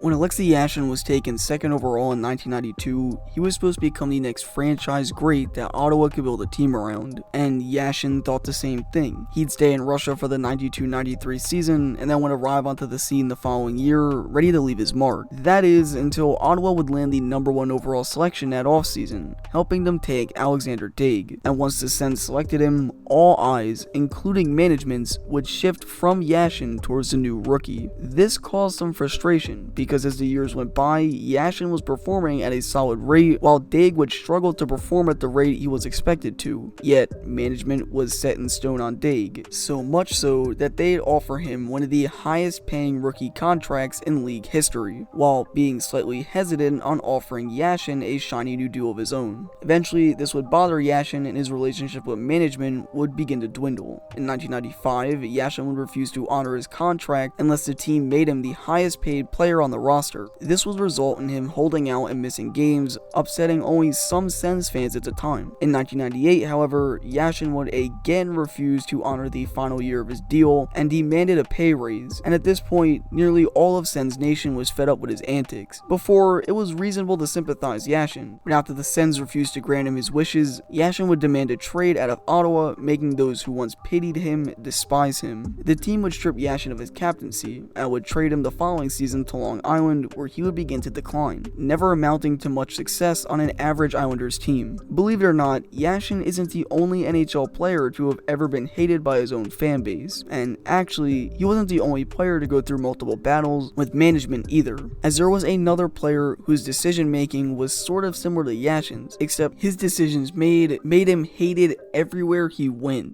When Alexei Yashin was taken second overall in 1992, he was supposed to become the next franchise great that Ottawa could build a team around, and Yashin thought the same thing. He'd stay in Russia for the 92-93 season, and then would arrive onto the scene the following year, ready to leave his mark. That is, until Ottawa would land the number 1 overall selection that offseason, helping them take Alexander Daig. And once the Sens selected him, all eyes, including management's, would shift from Yashin towards the new rookie. This caused some frustration, because as the years went by, Yashin was performing at a solid rate, while Daig would struggle to perform at the rate he was expected to. Yet, management was set in stone on Daig, so much so that they'd offer him one of the highest paying rookie contracts in league history, while being slightly hesitant on offering Yashin a shiny new deal of his own. Eventually, this would bother Yashin, and his relationship with management would begin to dwindle. In 1995, Yashin would refuse to honor his contract unless the team made him the highest paid player on the roster. This would result in him holding out and missing games, upsetting only some Sens fans at the time. In 1998, however, Yashin would again refuse to honor the final year of his deal and demanded a pay raise, and at this point, nearly all of Sens Nation was fed up with his antics. Before, it was reasonable to sympathize Yashin, but after the Sens refused to grant him his wishes, Yashin would demand a trade out of Ottawa, making those who once pitied him despise him. The team would strip Yashin of his captaincy, and would trade him the following season to Long Island, where he would begin to decline, never amounting to much success on an average Islanders team. Believe it or not, Yashin isn't the only NHL player to have ever been hated by his own fan base, and actually, he wasn't the only player to go through multiple battles with management either, as there was another player whose decision making was sort of similar to Yashin's, except his decisions made him hated everywhere he went.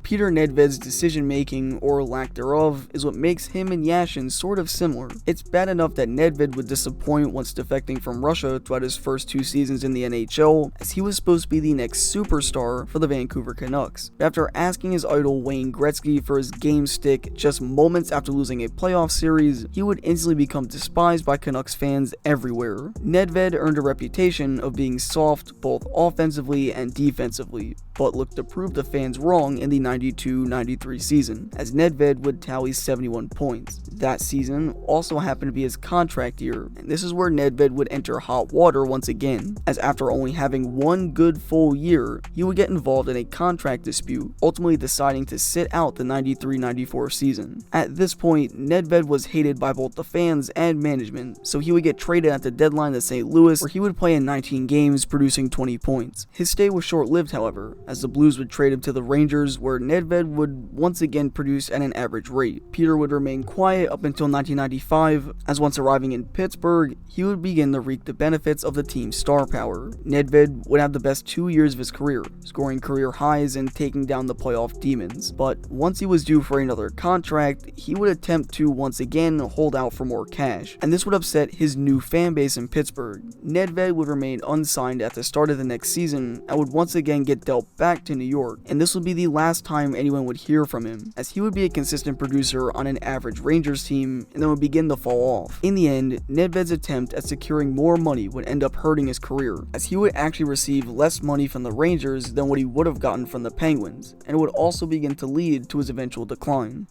Petr Nedved's decision-making, or lack thereof, is what makes him and Yashin sort of similar. It's bad enough that Nedved would disappoint once defecting from Russia throughout his first 2 seasons in the NHL, as he was supposed to be the next superstar for the Vancouver Canucks. But after asking his idol Wayne Gretzky for his game stick just moments after losing a playoff series, he would instantly become despised by Canucks fans everywhere. Nedved earned a reputation of being soft both offensively and defensively, but looked to prove the fans wrong in the 92-93 season, as Nedved would tally 71 points. That season also happened to be his contract year, and this is where Nedved would enter hot water once again, as after only having 1 good full year, he would get involved in a contract dispute, ultimately deciding to sit out the 93-94 season. At this point, Nedved was hated by both the fans and management, so he would get traded at the deadline to St. Louis, where he would play in 19 games, producing 20 points. His stay was short-lived, however, as the Blues would trade him to the Rangers, where Nedved would once again produce at an average rate. Peter would remain quiet up until 1995, as once arriving in Pittsburgh, he would begin to reap the benefits of the team's star power. Nedved would have the best 2 years of his career, scoring career highs and taking down the playoff demons. But once he was due for another contract, he would attempt to once again hold out for more cash, and this would upset his new fan base in Pittsburgh. Nedved would remain unsigned at the start of the next season and would once again get dealt back to New York, and this would be the last time anyone would hear from him, as he would be a consistent producer on an average Rangers team and then would begin to fall off. In the end, Nedved's attempt at securing more money would end up hurting his career, as he would actually receive less money from the Rangers than what he would have gotten from the Penguins, and it would also begin to lead to his eventual decline.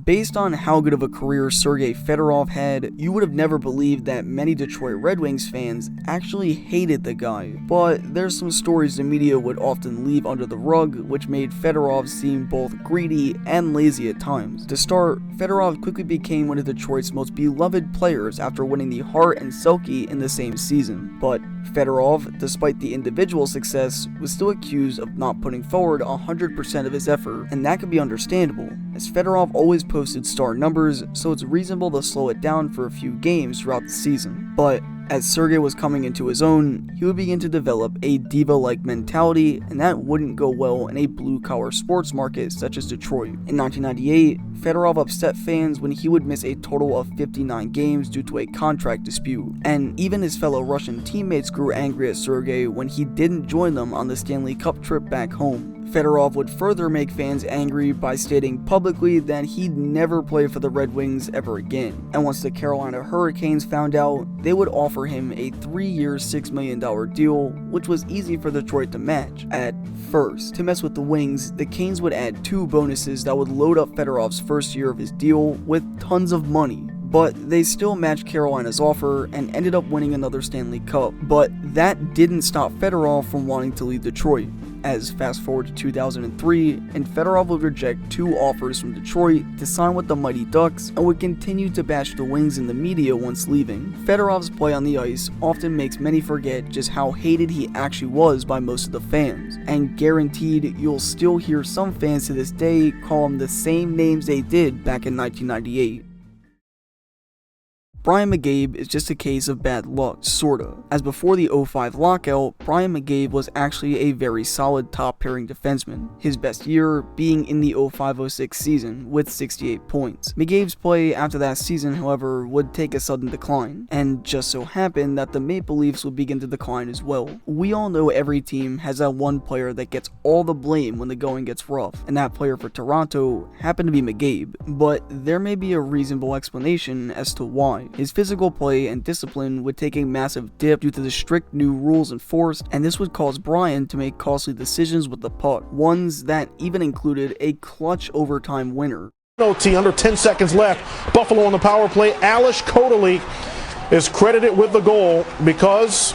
Based on how good of a career Sergei Fedorov had, you would have never believed that many Detroit Red Wings fans actually hated the guy. But there's some stories the media would often leave under the rug, which made Fedorov seem both greedy and lazy at times. To start, Fedorov quickly became one of Detroit's most beloved players after winning the Hart and Selke in the same season. But Fedorov, despite the individual success, was still accused of not putting forward 100% of his effort, and that could be understandable, as Fedorov always posted star numbers, so it's reasonable to slow it down for a few games throughout the season. But as Sergei was coming into his own, he would begin to develop a diva-like mentality, and that wouldn't go well in a blue-collar sports market such as Detroit. In 1998, Fedorov upset fans when he would miss a total of 59 games due to a contract dispute, and even his fellow Russian teammates grew angry at Sergei when he didn't join them on the Stanley Cup trip back home. Fedorov would further make fans angry by stating publicly that he'd never play for the Red Wings ever again, and once the Carolina Hurricanes found out, they would offer him a 3-year, $6 million deal, which was easy for Detroit to match at first. To mess with the Wings, the Canes would add 2 bonuses that would load up Fedorov's first year of his deal with tons of money. But they still matched Carolina's offer and ended up winning another Stanley Cup. But that didn't stop Fedorov from wanting to leave Detroit, as fast forward to 2003, and Fedorov would reject 2 offers from Detroit to sign with the Mighty Ducks and would continue to bash the Wings in the media once leaving. Fedorov's play on the ice often makes many forget just how hated he actually was by most of the fans, and guaranteed you'll still hear some fans to this day call him the same names they did back in 1998. Brian McGabe is just a case of bad luck, sorta, as before the 05 lockout, Brian McGabe was actually a very solid top-pairing defenseman, his best year being in the 05-06 season with 68 points. McGabe's play after that season, however, would take a sudden decline, and just so happened that the Maple Leafs would begin to decline as well. We all know every team has that one player that gets all the blame when the going gets rough, and that player for Toronto happened to be McGabe, but there may be a reasonable explanation as to why. His physical play and discipline would take a massive dip due to the strict new rules enforced, and this would cause Brian to make costly decisions with the puck, ones that even included a clutch overtime winner. OT, under 10 seconds left. Buffalo on the power play. Alish Kodalik is credited with the goal because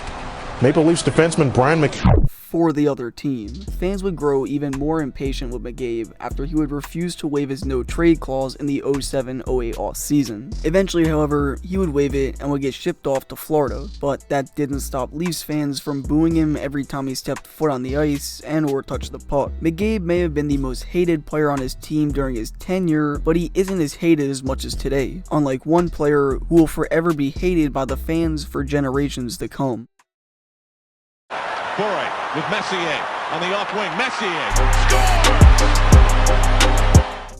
Maple Leafs defenseman Brian McGabe. For the other team, fans would grow even more impatient with McGabe after he would refuse to waive his no-trade clause in the 07-08 off-season. Eventually, however, he would waive it and would get shipped off to Florida, but that didn't stop Leafs fans from booing him every time he stepped foot on the ice and or touched the puck. McGabe may have been the most hated player on his team during his tenure, but he isn't as hated as much as today, unlike one player who will forever be hated by the fans for generations to come. Bure with Messier on the off wing. Messier score!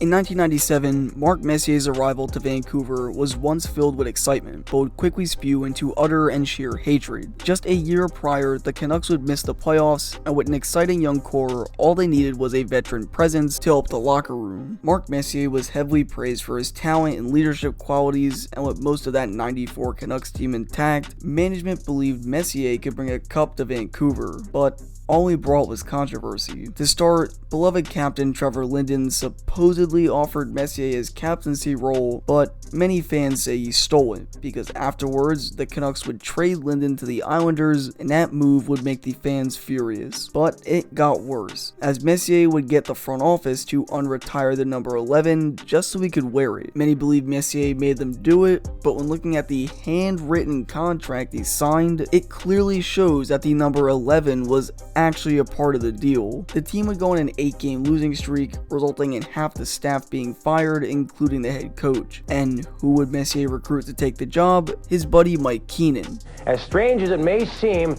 In 1997, Mark Messier's arrival to Vancouver was once filled with excitement, but would quickly spew into utter and sheer hatred. Just a year prior, the Canucks would miss the playoffs, and with an exciting young core, all they needed was a veteran presence to help the locker room. Mark Messier was heavily praised for his talent and leadership qualities, and with most of that 94 Canucks team intact, management believed Messier could bring a cup to Vancouver, but all he brought was controversy. To start, beloved captain Trevor Linden supposedly offered Messier his captaincy role, but many fans say he stole it, because afterwards, the Canucks would trade Linden to the Islanders, and that move would make the fans furious. But it got worse, as Messier would get the front office to unretire the number 11 just so he could wear it. Many believe Messier made them do it, but when looking at the handwritten contract he signed, it clearly shows that the number 11 was actually a part of the deal. The team would go on an 8-game losing streak, resulting in half the staff being fired, including the head coach. And who would Messier recruit to take the job? His buddy Mike Keenan. As strange as it may seem,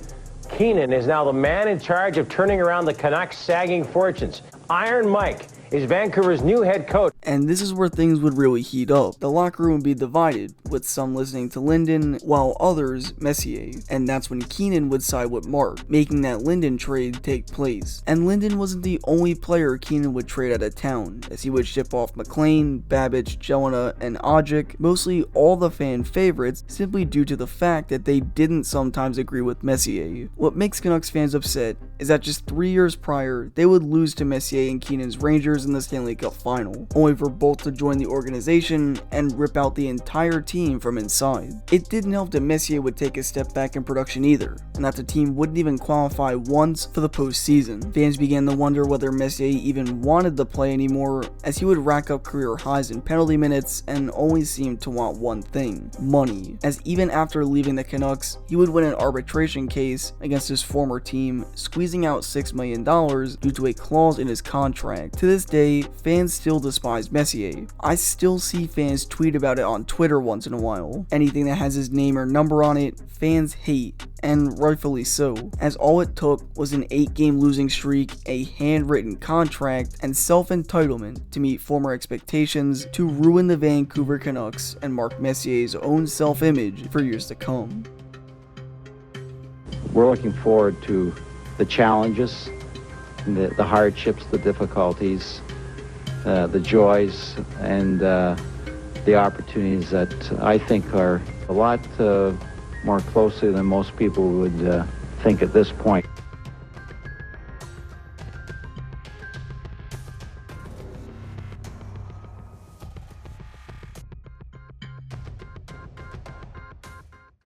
Keenan is now the man in charge of turning around the Canucks' sagging fortunes. Iron Mike is Vancouver's new head coach. And this is where things would really heat up. The locker room would be divided, with some listening to Linden, while others Messier. And that's when Keenan would side with Mark, making that Linden trade take place. And Linden wasn't the only player Keenan would trade out of town, as he would ship off McLean, Babbage, Jelena, and Odjick, mostly all the fan favorites, simply due to the fact that they didn't sometimes agree with Messier. What makes Canucks fans upset is that just 3 years prior, they would lose to Messier and Keenan's Rangers in the Stanley Cup final, only for both to join the organization and rip out the entire team from inside. It didn't help that Messier would take a step back in production either, and that the team wouldn't even qualify once for the postseason. Fans began to wonder whether Messier even wanted to play anymore, as he would rack up career highs in penalty minutes and always seemed to want one thing: money, as even after leaving the Canucks, he would win an arbitration case against his former team, squeezing out $6 million due to a clause in his contract. To this day, fans still despise Messier. I still see fans tweet about it on Twitter once in a while. Anything that has his name or number on it, fans hate, and rightfully so, as all it took was an 8-game losing streak, a handwritten contract, and self-entitlement to meet former expectations to ruin the Vancouver Canucks and Mark Messier's own self-image for years to come. We're looking forward to the challenges the hardships, the difficulties, the joys, and the opportunities that I think are a lot more closely than most people would think at this point.